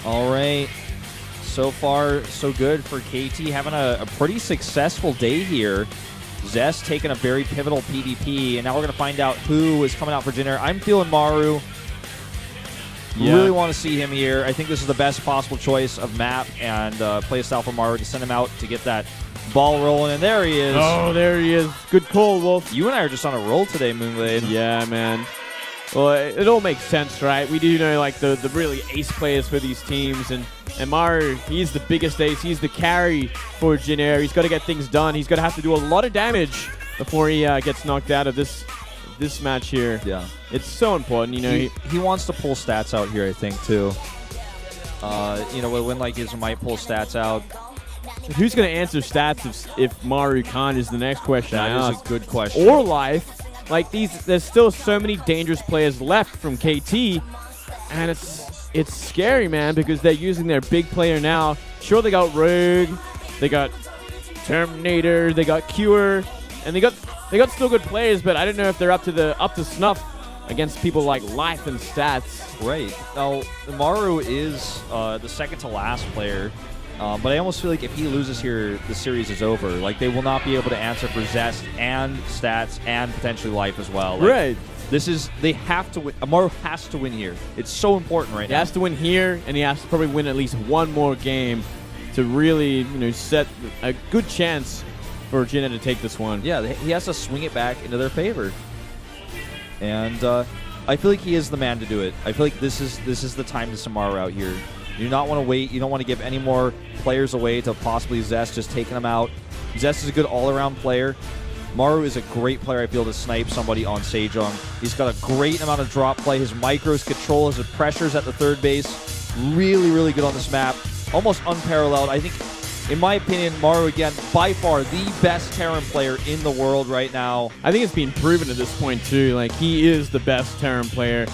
All right. So far, so good for KT, having a pretty successful day here. Zest taking a very pivotal PvP, and now we're going to find out who is coming out for Jin Air. I'm feeling Maru. Yeah. Really want to see him here. I think this is the best possible choice of map and play style for Maru to send him out to get that ball rolling. And there he is. Oh, there he is. Good call, Wolf. You and I are just on a roll today, Moonglade. Yeah, man. Well, it all makes sense, right? We do know like the really ace players for these teams, and Maru, he's the biggest ace. He's the carry for Jin Air. He's got to get things done. He's going to have to do a lot of damage before he gets knocked out of this match here. Yeah. It's so important, you know. He wants to pull stats out here, I think, too. You know, when like his might pull stats out. Who's going to answer stats if Maru can't is the next question. That is a good question. Or life. Like there's still so many dangerous players left from KT, and it's scary, man, because they're using their big player now. Sure, they got Rogue, they got Terminator, they got Cure, and they got still good players, but I don't know if they're up to snuff against people like Life and Stats. Right. Now, Maru is the second to last player, but I almost feel like if he loses here, the series is over. Like, they will not be able to answer for Zest and Stats and potentially Life as well. Like, Right. They have to win. Maru has to win here. It's so important right now. He has to win here, and he has to probably win at least one more game to really, set a good chance for Jin Air to take this one. Yeah, he has to swing it back into their favor. And I feel like he is the man to do it. I feel like this is the time to send Maru out here. You do not want to wait. You don't want to give any more players away to possibly Zest, just taking them out. Zest is a good all-around player. Maru is a great player, I feel, to snipe somebody on Sejong. He's got a great amount of drop play. His micros control, his pressures at the third base. Really, really good on this map. Almost unparalleled. I think, in my opinion, Maru, again, by far the best Terran player in the world right now. I think it's been proven at this point, too. Like, he is the best Terran player.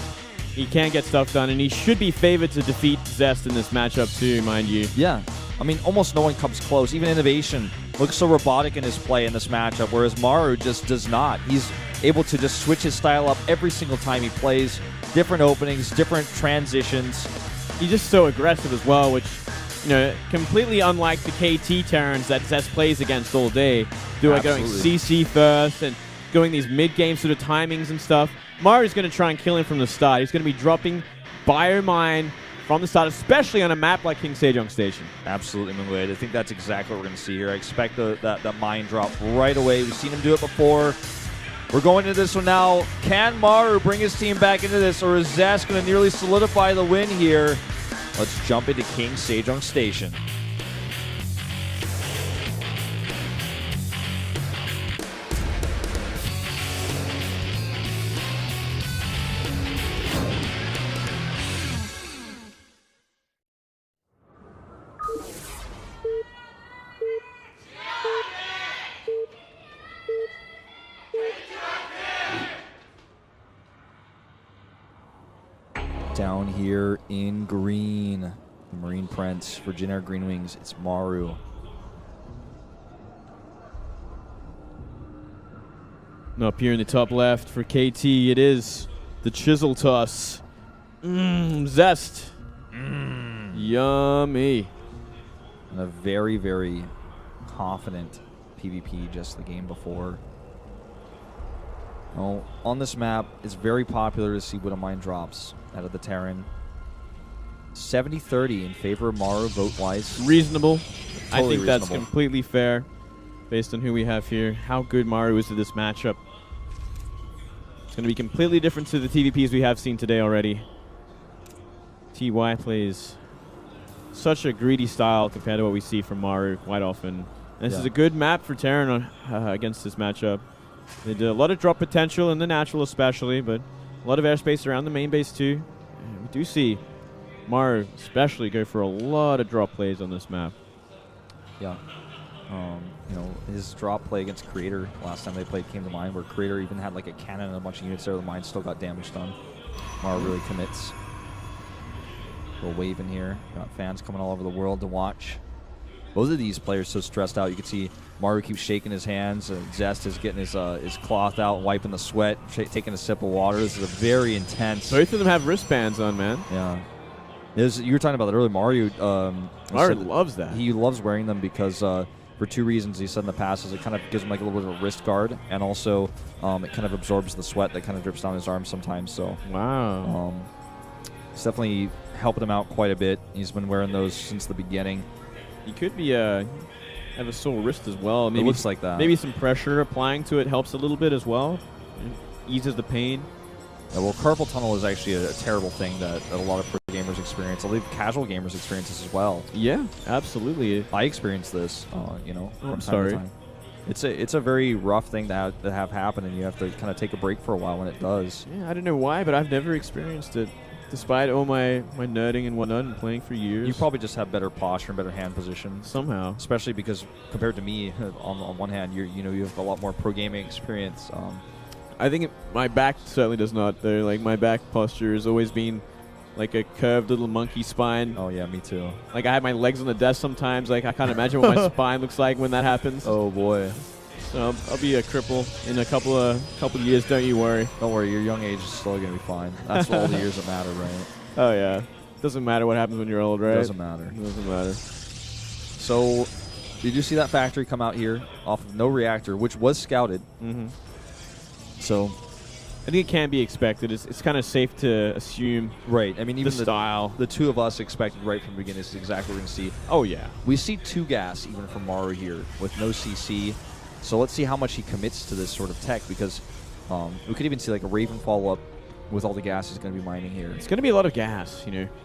He can get stuff done, and he should be favored to defeat Zest in this matchup, too, mind you. Yeah. I mean, almost no one comes close. Even Innovation looks so robotic in his play in this matchup, whereas Maru just does not. He's able to just switch his style up every single time he plays. Different openings, different transitions. He's just so aggressive as well, which, completely unlike the KT Terrans that Zest plays against all day. Going CC first and going these mid-game sort of timings and stuff. Maru's going to try and kill him from the start. He's going to be dropping Biomine from the start, especially on a map like King Sejong Station. Absolutely, Moonglade. I think that's exactly what we're going to see here. I expect that mine drop right away. We've seen him do it before. We're going into this one now. Can Maru bring his team back into this, or is Zest going to nearly solidify the win here? Let's jump into King Sejong Station. Down here in green, the Marine Prince for Jin Air Green Wings, it's Maru. Up here in the top left for KT, it is the Chisel Toss. Zest. Yummy. And a very, very confident PvP just the game before. Well, on this map, it's very popular to see Widow Mine drops out of the Terran. 70-30 in favor of Maru vote-wise. Reasonable. Totally I think reasonable. that's completely fair based on who we have here. How good Maru is to this matchup. It's going to be completely different to the TVPs we have seen today already. TY plays such a greedy style compared to what we see from Maru quite often. And this is a good map for Terran against this matchup. They did a lot of drop potential in the natural especially, but a lot of airspace around the main base too. And we do see Maru especially go for a lot of drop plays on this map. Yeah. His drop play against Creator last time they played came to mind, where Creator even had like a cannon and a bunch of units there. The mine still got damage done. Maru really commits. A little wave in here. Got fans coming all over the world to watch. Both of these players so stressed out. You can see Maru keeps shaking his hands. Zest is getting his cloth out, wiping the sweat, taking a sip of water. This is a very intense. Both of them have wristbands on, man. Yeah. You were talking about that earlier. Maru loves that. He loves wearing them because for two reasons. He said in the past is it kind of gives him like a little bit of a wrist guard, and also it kind of absorbs the sweat that kind of drips down his arms sometimes. So wow, it's definitely helping him out quite a bit. He's been wearing those since the beginning. He could be have a sore wrist as well. Maybe it looks like that. Maybe some pressure applying to it helps a little bit as well. It eases the pain. Yeah, well, carpal tunnel is actually a terrible thing that a lot of pro gamers experience. I believe casual gamers experience this as well. Yeah, absolutely. I experienced this, from time sorry. to time. It's a very rough thing to have happen, and you have to kind of take a break for a while when it does. Yeah, I don't know why, but I've never experienced it. Despite all my nerding and whatnot and playing for years. You probably just have better posture and better hand position. Somehow. Especially because compared to me, on one hand, you have a lot more pro gaming experience. I think my back certainly does not, though. Like, my back posture has always been like a curved little monkey spine. Oh, yeah, me too. Like, I have my legs on the desk sometimes. Like, I can't imagine what my spine looks like when that happens. Oh, boy. So I'll be a cripple in a couple of years, don't you worry. Don't worry, your young age is still going to be fine. That's all the years that matter, right? Oh, yeah. Doesn't matter what happens when you're old, right? Doesn't matter. Doesn't matter. So, did you see that factory come out here off of no reactor, which was scouted? Mm-hmm. So, I think it can be expected. It's kind of safe to assume. Right. I mean, even the style. The two of us expected right from the beginning. This is exactly what we're going to see. Oh, yeah. We see 2 gas even from Maru here with no CC. So let's see how much he commits to this sort of tech, because we could even see like a Raven follow-up with all the gas he's going to be mining here. It's going to be a lot of gas, Wouldn't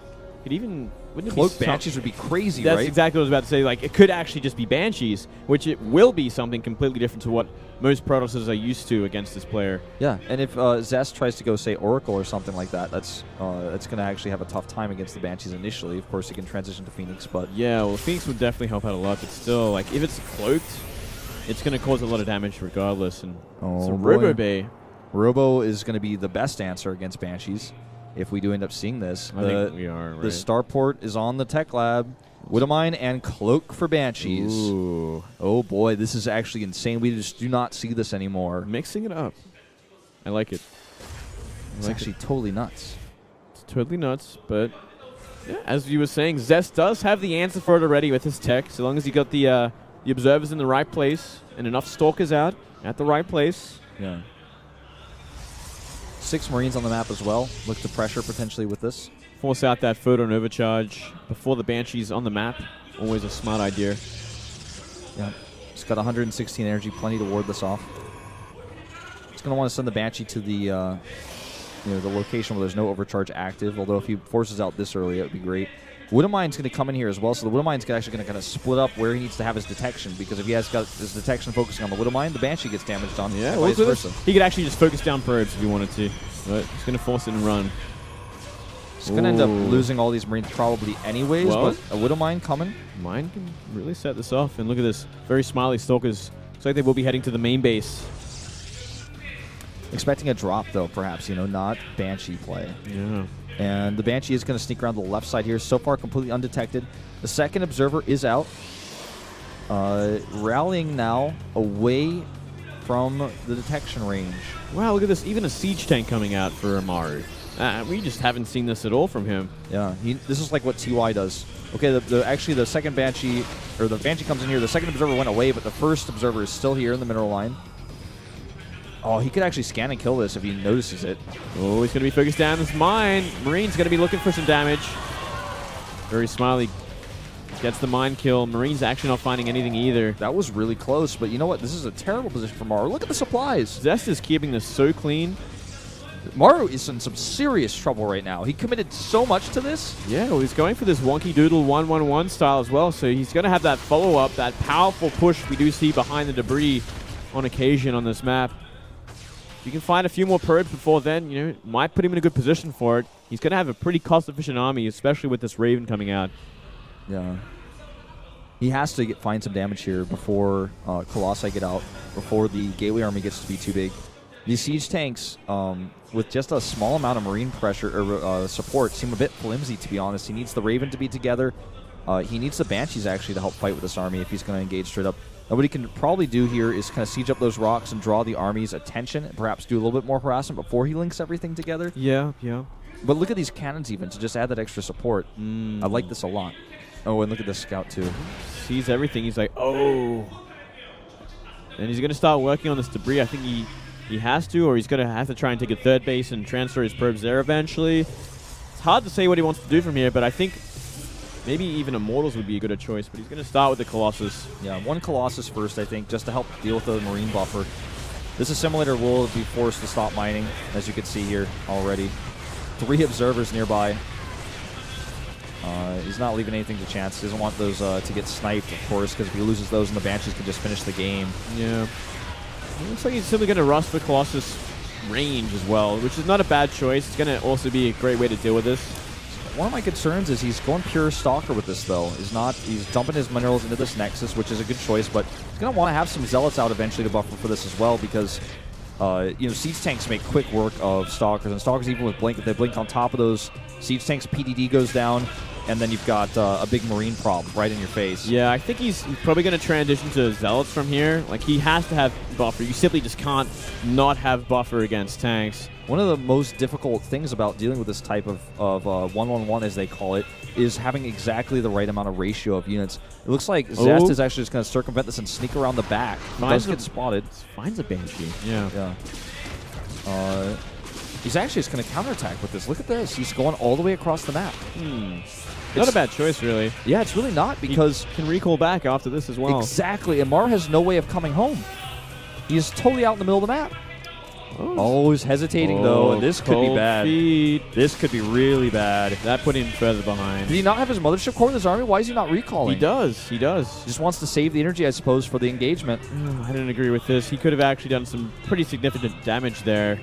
it Cloak Banshees would be crazy, That's right? exactly what I was about to say. Like, it could actually just be Banshees, which it will be something completely different to what most Protosses are used to against this player. Yeah, and if Zest tries to go, say, Oracle or something like that, that's going to actually have a tough time against the Banshees initially. Of course, he can transition to Phoenix, but... Yeah, well, Phoenix would definitely help out a lot, but still, like, if it's cloaked, it's going to cause a lot of damage regardless. And so Robo Bay. Robo is going to be the best answer against Banshees if we do end up seeing this. I think we are, right? The Starport is on the Tech Lab. Widowmine and Cloak for Banshees. Ooh. Oh, boy, this is actually insane. We just do not see this anymore. Mixing it up. I like it. It's actually totally nuts. It's totally nuts, but yeah, as you were saying, Zest does have the answer for it already with his tech, so long as you got the observers in the right place and enough stalkers out at the right place. Yeah. 6 Marines on the map as well. Look to pressure potentially with this. Force out that photon overcharge before the Banshee's on the map. Always a smart idea. Yeah. It's got 116 energy, plenty to ward this off. It's going to want to send the Banshee to the the location where there's no overcharge active, although if he forces out this early, it would be great. Widowmine's going to come in here as well, so the Widowmine's actually going to kind of split up where he needs to have his detection, because if he has got his detection focusing on the Widowmine, the Banshee gets damaged on, yeah, vice versa. He could actually just focus down probes if he wanted to, but he's going to force it and run. He's going to end up losing all these Marines probably anyways, but a Widowmine coming. Mine can really set this off, and look at this. Very smiley Stalkers. Looks like they will be heading to the main base. Expecting a drop, though, perhaps, not Banshee play. Yeah. And the Banshee is going to sneak around the left side here. So far, completely undetected. The second observer is out. Rallying now away from the detection range. Wow, look at this. Even a siege tank coming out for Maru. We just haven't seen this at all from him. Yeah, this is like what TY does. Okay, actually the second Banshee, or the Banshee comes in here. The second observer went away, but the first observer is still here in the mineral line. Oh, he could actually scan and kill this if he notices it. Oh, he's going to be focused down this mine. Marine's going to be looking for some damage. Very smiley. Gets the mine kill. Marine's actually not finding anything either. That was really close, but you know what? This is a terrible position for Maru. Look at the supplies. Zest is keeping this so clean. Maru is in some serious trouble right now. He committed so much to this. Yeah, well, he's going for this wonky doodle 1-1-1 style as well, so he's going to have that follow-up, that powerful push we do see behind the debris on occasion on this map. If you can find a few more probes before then, it might put him in a good position for it. He's going to have a pretty cost-efficient army, especially with this Raven coming out. Yeah. He has to find some damage here before Colossi get out, before the Gateway army gets to be too big. These siege tanks, with just a small amount of Marine pressure or support, seem a bit flimsy, to be honest. He needs the Raven to be together. He needs the Banshees, actually, to help fight with this army if he's going to engage straight up. Now, what he can probably do here is kind of siege up those rocks and draw the army's attention and perhaps do a little bit more harassment before he links everything together. Yeah, yeah. But look at these cannons even to just add that extra support. I like this a lot. Oh, and look at this scout too. Sees everything. He's like, oh. And he's going to start working on this debris. I think he has to, or he's going to have to try and take a third base and transfer his probes there eventually. It's hard to say what he wants to do from here, but I think maybe even Immortals would be a good choice, but he's going to start with the Colossus. Yeah, one Colossus first, I think, just to help deal with the Marine buffer. This assimilator will be forced to stop mining, as you can see here already. 3 observers nearby. He's not leaving anything to chance. He doesn't want those to get sniped, of course, because if he loses those, and the Banshees can just finish the game. Yeah. It looks like he's simply going to rush the Colossus range as well, which is not a bad choice. It's going to also be a great way to deal with this. One of my concerns is he's going pure Stalker with this, though. He's dumping his minerals into this Nexus, which is a good choice, but he's going to want to have some Zealots out eventually to buffer for this as well, because siege tanks make quick work of Stalkers, and Stalkers, even with Blink, if they blink on top of those siege tanks, PDD goes down, and then you've got a big Marine problem right in your face. Yeah, I think he's probably going to transition to Zealots from here. Like, he has to have buffer. You simply just can't not have buffer against tanks. One of the most difficult things about dealing with this type of 1-1-1, as they call it, is having exactly the right amount of ratio of units. It looks like Zest is actually just going to circumvent this and sneak around the back. He does get spotted. Finds a Banshee. Yeah. He's actually just going to counterattack with this. Look at this. He's going all the way across the map. Not a bad choice, really. Yeah, it's really not, because he can recall back after this as well. Exactly. And Maru has no way of coming home. He's totally out in the middle of the map. Oh, he's hesitating, though, and this could be bad. This could be really bad. That put him further behind. Did he not have his mothership core in his army? Why is he not recalling? He does. He does. He just wants to save the energy, I suppose, for the engagement. I didn't agree with this. He could have actually done some pretty significant damage there.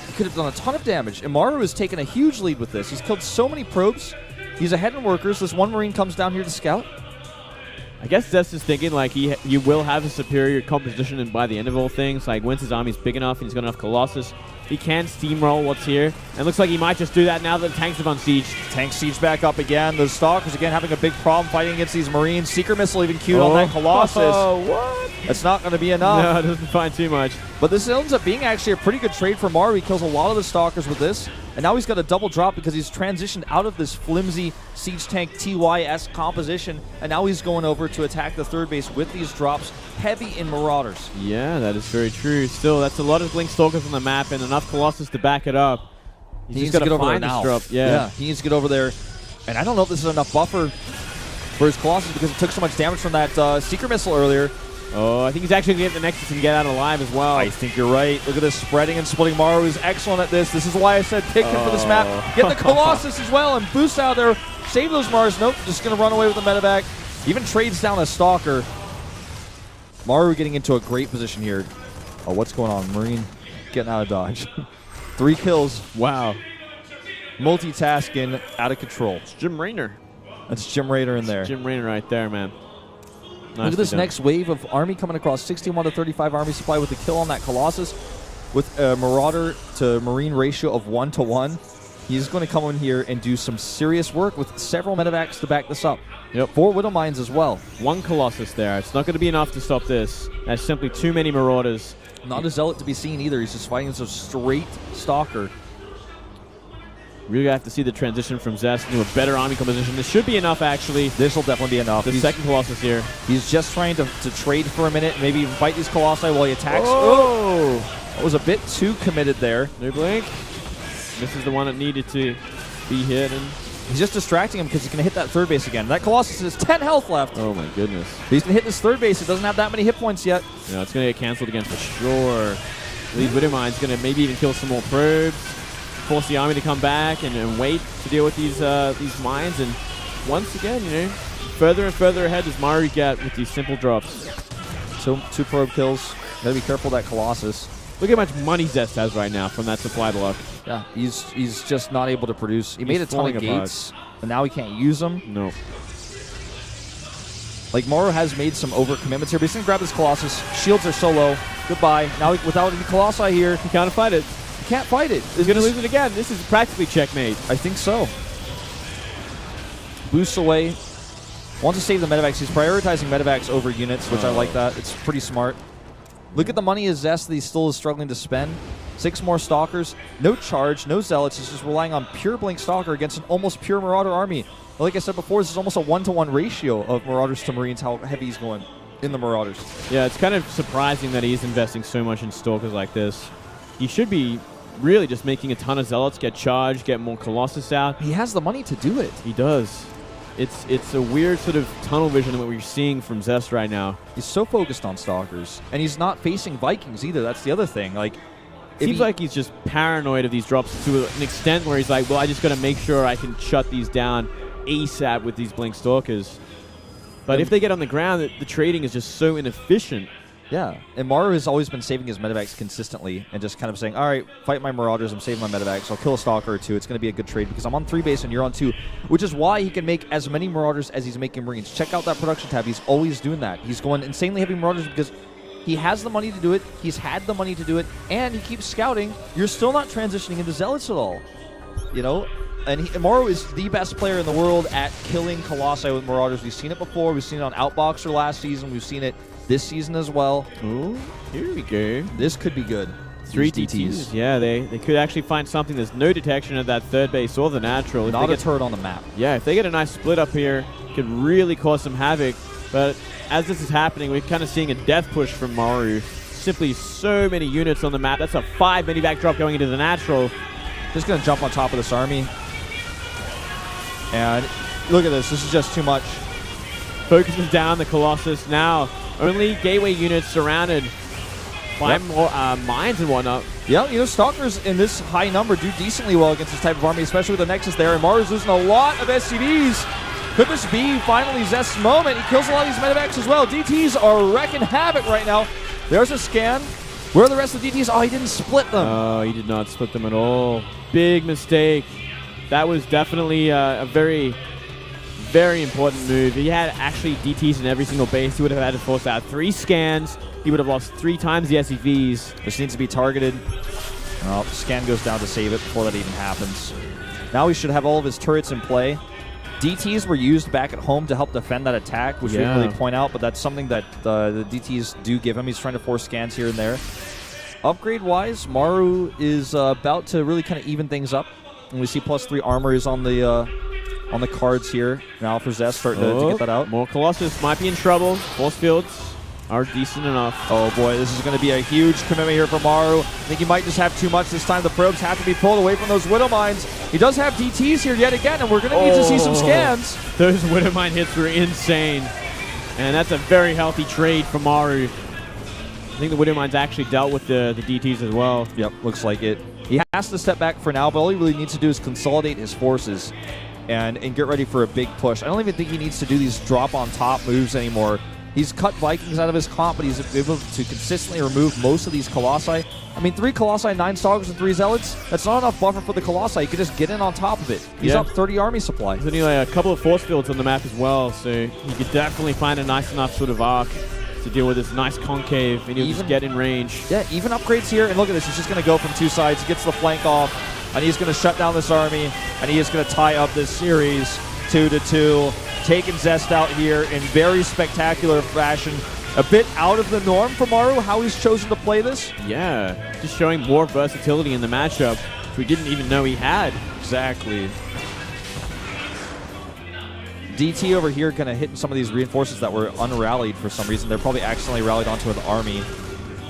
He could have done a ton of damage. And Maru has taken a huge lead with this. He's killed so many probes. He's ahead in workers. This one Marine comes down here to scout. I guess Zest is thinking, like, you will have a superior composition, and by the end of all things, like, once his army's big enough and he's got enough Colossus, he can steamroll what's here. And it looks like he might just do that now that the tanks have unsieged. Tanks siege back up again. The Stalkers, again, having a big problem fighting against these Marines. Seeker Missile even queued on that Colossus. Oh, what? That's not going to be enough. No, it doesn't find too much. But this ends up being actually a pretty good trade for Maru. He kills a lot of the Stalkers with this. And now he's got a double drop because he's transitioned out of this flimsy Siege Tank TY-esque composition. And now he's going over to attack the third base with these drops, heavy in Marauders. Yeah, that is very true. Still, that's a lot of Blink Stalkers on the map and enough Colossus to back it up. He needs to get over there now. Drop. Yeah, he needs to get over there. And I don't know if this is enough buffer for his Colossus because it took so much damage from that Seeker Missile earlier. Oh, I think he's actually going to get the Nexus and get out alive as well. I think you're right. Look at this spreading and splitting. Maru is excellent at this. This is why I said pick him for this map. Get the Colossus as well and boost out there. Save those Mars. Nope, just going to run away with the medevac. Even trades down a Stalker. Maru getting into a great position here. Oh, what's going on? Marine getting out of dodge. 3 kills. Wow. Multitasking, out of control. It's Jim Raynor. That's Jim Raynor in there. Jim Raynor right there, man. Look at this next wave of army coming across. 61 to 35 army supply with a kill on that Colossus with a Marauder to Marine ratio of 1-to-1. He's going to come in here and do some serious work with several medevacs to back this up. Yep. 4 Widow Mines as well. 1 Colossus there. It's not going to be enough to stop this. That's simply too many Marauders. Not a Zealot to be seen either. He's just fighting as a straight Stalker. Really have to see the transition from Zest into a better army composition. This should be enough, actually. This will definitely be enough. The second Colossus here. He's just trying to trade for a minute, maybe fight these Colossi while he attacks. Oh! That was a bit too committed there. No blink. This is the one that needed to be hit. And he's just distracting him because he's going to hit that third base again. That Colossus has 10 health left. Oh, my goodness. But he's going to hit this third base. It doesn't have that many hit points yet. Yeah, it's going to get canceled again for sure. These Widow Mine's going to maybe even kill some more probes. Force the army to come back and wait to deal with these mines. And once again, further and further ahead does Maru get with these simple drops. So 2 probe kills. Got to be careful of that Colossus. Look how much money Zest has right now from that supply block. Yeah, he's just not able to produce. He made a ton of gates, and now he can't use them. No. Like, Maru has made some overcommitments here, but he's going to grab this Colossus. Shields are so low. Goodbye. Now, without any Colossi here, he can't fight it. Can't fight it. He's going to lose it again. This is practically checkmate. I think so. Boosts away. Wants to save the medevacs. He's prioritizing medevacs over units, which I like that. It's pretty smart. Look at the money as Zest that he still is struggling to spend. 6 more Stalkers. No charge, no Zealots. It's just relying on pure Blink Stalker against an almost pure Marauder army. Like I said before, this is almost a 1-to-1 ratio of Marauders to Marines, how heavy he's going in the Marauders. Yeah, it's kind of surprising that he's investing so much in Stalkers like this. He should be really just making a ton of Zealots, get charged, get more Colossus out. He has the money to do it. He does. It's a weird sort of tunnel vision that we're seeing from Zest right now. He's so focused on Stalkers, and he's not facing Vikings either. That's the other thing. Like, seems like he's just paranoid of these drops to an extent where he's like, well, I just got to make sure I can shut these down ASAP with these Blink Stalkers. But if they get on the ground, the trading is just so inefficient. Yeah, and Maru has always been saving his medevacs consistently and just kind of saying, all right, fight my Marauders, I'm saving my medevacs, I'll kill a Stalker or 2, it's going to be a good trade because I'm on 3 base and you're on 2, which is why he can make as many Marauders as he's making Marines. Check out that production tab, he's always doing that. He's going insanely heavy Marauders because he has the money to do it, he's had the money to do it, and he keeps scouting. You're still not transitioning into Zealots at all, you know? And Maru is the best player in the world at killing Colossi with Marauders. We've seen it before, we've seen it on Outboxer last season, we've seen it this season as well. Ooh, here we go. This could be good. 3 DTs. Yeah, they could actually find something. There's no detection at that 3rd base or the natural. Not a turret on the map. Yeah, if they get a nice split up here, could really cause some havoc. But as this is happening, we're kind of seeing a death push from Maru. Simply so many units on the map. That's a 5 mini-back drop going into the natural. Just going to jump on top of this army. And look at this. This is just too much. Focuses down the Colossus now. Only gateway units surrounded by more mines and whatnot. Yeah, you know, Stalkers in this high number do decently well against this type of army, especially with the Nexus there. And Maru's losing a lot of SCVs. Could this be finally Zest's moment? He kills a lot of these medevacs as well. DTs are wrecking havoc right now. There's a scan. Where are the rest of the DTs? Oh, he didn't split them. Oh, he did not split them at all. Big mistake. That was definitely a very important move. He had actually DTs in every single base. He would have had to force out 3 scans. He would have lost 3 times the SCVs. This needs to be targeted. Well, scan goes down to save it before that even happens. Now he should have all of his turrets in play. DTs were used back at home to help defend that attack, which we didn't really point out, but that's something that the DTs do give him. He's trying to force scans here and there. Upgrade-wise, Maru is about to really kind of even things up. And we see +3 armor is on the cards here. Now for Zest starting to get that out. More Colossus might be in trouble. Force fields are decent enough. Oh boy, this is going to be a huge commitment here for Maru. I think he might just have too much this time. The probes have to be pulled away from those Widow Mines. He does have DTs here yet again, and we're going to need to see some scans. Those Widow Mine hits were insane. And that's a very healthy trade for Maru. I think the Widow Mines actually dealt with the DTs as well. Yep, looks like it. He has to step back for now, but all he really needs to do is consolidate his forces and get ready for a big push. I don't even think he needs to do these drop-on-top moves anymore. He's cut Vikings out of his comp, but he's able to consistently remove most of these Colossi. I mean, 3 Colossi, 9 Stalkers, and 3 Zealots, that's not enough buffer for the Colossi. He could just get in on top of it. He's up 30 army supply. There's only like a couple of force fields on the map as well, so he could definitely find a nice enough sort of arc to deal with this nice concave, and he'll just get in range. Yeah, even upgrades here, and look at this. He's just going to go from 2 sides. He gets the flank off, and he's going to shut down this army, and he is going to tie up this series 2-2, taking Zest out here in very spectacular fashion. A bit out of the norm for Maru, how he's chosen to play this. Yeah, just showing more versatility in the matchup, which we didn't even know he had. Exactly. DT over here kind of hitting some of these reinforcements that were unrallied for some reason. They're probably accidentally rallied onto an army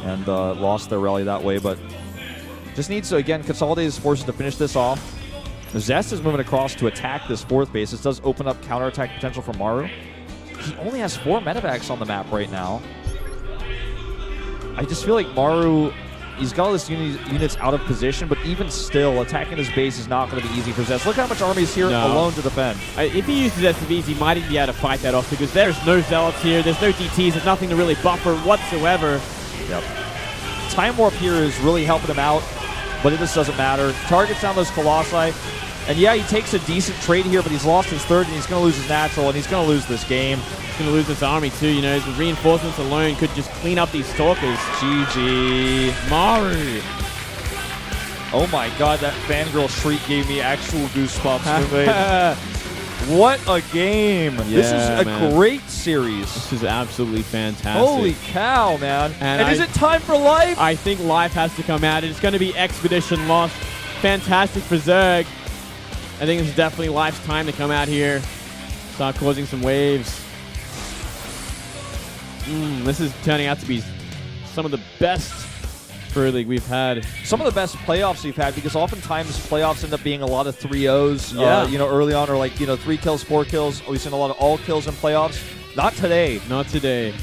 and lost their rally that way, but just needs to, again, consolidate his forces to finish this off. Zest is moving across to attack this 4th base. This does open up counterattack potential for Maru. He only has 4 medevacs on the map right now. I just feel like Maru, he's got all his units out of position, but even still, attacking his base is not going to be easy for Zest. Look how much army is here alone to defend. If he uses SCVs, he might even be able to fight that off because there's no Zealots here, there's no DTs, there's nothing to really buffer whatsoever. Yep. Time Warp here is really helping him out, but it just doesn't matter. Targets down those Colossi. And yeah, he takes a decent trade here, but he's lost his 3rd, and he's going to lose his natural, and he's going to lose this game. He's going to lose this army too, you know. The reinforcements alone could just clean up these Stalkers. GG. Maru. Oh my god, that fangirl shriek gave me actual goosebumps. What a game. This is a great series. This is absolutely fantastic. Holy cow, man. And is it time for Life? I think Life has to come out. It's going to be Expedition Lost. Fantastic for Zerg. I think this is definitely Life's time to come out here. Start causing some waves. This is turning out to be some of the best Pro League we've had. Some of the best playoffs we've had, because oftentimes playoffs end up being a lot of 3-0s, early on, or like, 3 kills, 4 kills. We've seen a lot of all kills in playoffs. Not today. Not today.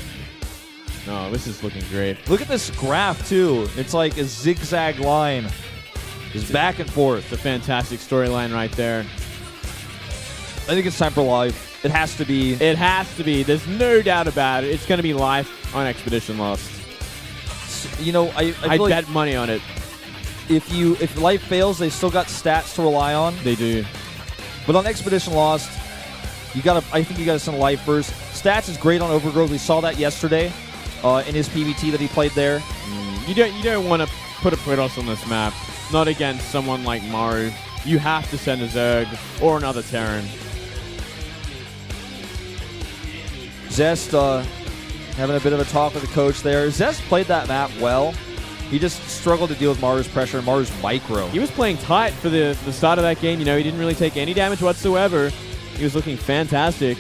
No, this is looking great. Look at this graph, too. It's like a zigzag line. It's back and forth. It's a fantastic storyline right there. I think it's time for Life. It has to be. It has to be. There's no doubt about it. It's going to be Life on Expedition Lost. I bet money on it. If Life fails, they still got stats to rely on. They do. But on Expedition Lost, I think you gotta send Life first. Stats is great on Overgrowth. We saw that yesterday in his PvT that he played there. You don't want to put a Protoss on this map. Not against someone like Maru. You have to send a Zerg or another Terran. Zest having a bit of a talk with the coach there. Zest played that map well. He just struggled to deal with Maru's pressure and Maru's micro. He was playing tight for the start of that game. He didn't really take any damage whatsoever. He was looking fantastic.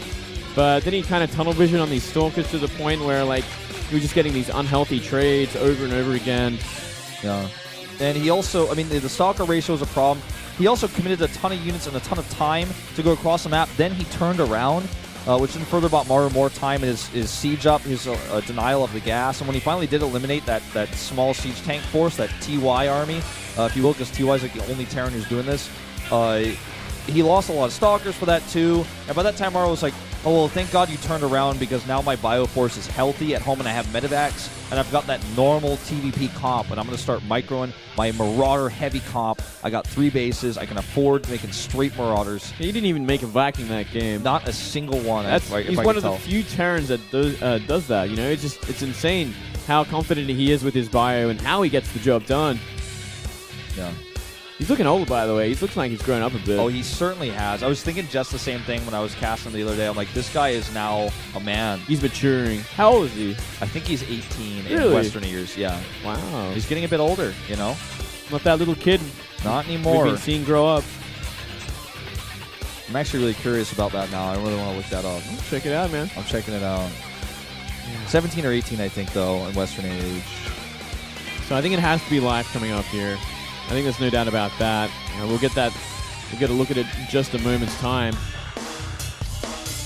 But then he kind of tunnel vision on these Stalkers to the point where he was just getting these unhealthy trades over and over again. Yeah. And he also, the Stalker ratio was a problem. He also committed a ton of units and a ton of time to go across the map. Then he turned around, which then further bought Maru more time in his siege up, his denial of the gas. And when he finally did eliminate that small siege tank force, that TY army, if you will, because TY is like the only Terran who's doing this, he lost a lot of Stalkers for that too. And by that time, Maru was like, oh, well, thank God you turned around, because now my Bioforce is healthy at home and I have Medivacs, and I've got that normal TVP comp, and I'm going to start microing my Marauder heavy comp. I got 3 bases. I can afford making straight Marauders. He didn't even make a Vic in that game. Not a single one. He's one of the few Terrans that does that. It's insane how confident he is with his bio and how he gets the job done. Yeah. He's looking old, by the way. He looks like he's grown up a bit. Oh, he certainly has. I was thinking just the same thing when I was casting the other day. I'm like, this guy is now a man. He's maturing. How old is he? I think he's 18 really? In Western years. Yeah. Wow. He's getting a bit older, Not that little kid. Not anymore. We've been seeing grow up. I'm actually really curious about that now. I really want to look that up. Check it out, man. I'm checking it out. 17 or 18, I think, though, in Western age. So I think it has to be Life coming up here. I think there's no doubt about that. We'll get that. We'll get a look at it in just a moment's time.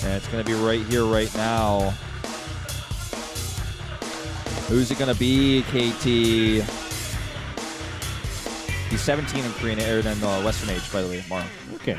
And it's going to be right here, right now. Who's it going to be, KT? He's 17 in Korean, or in Western age, by the way, Maru. Okay.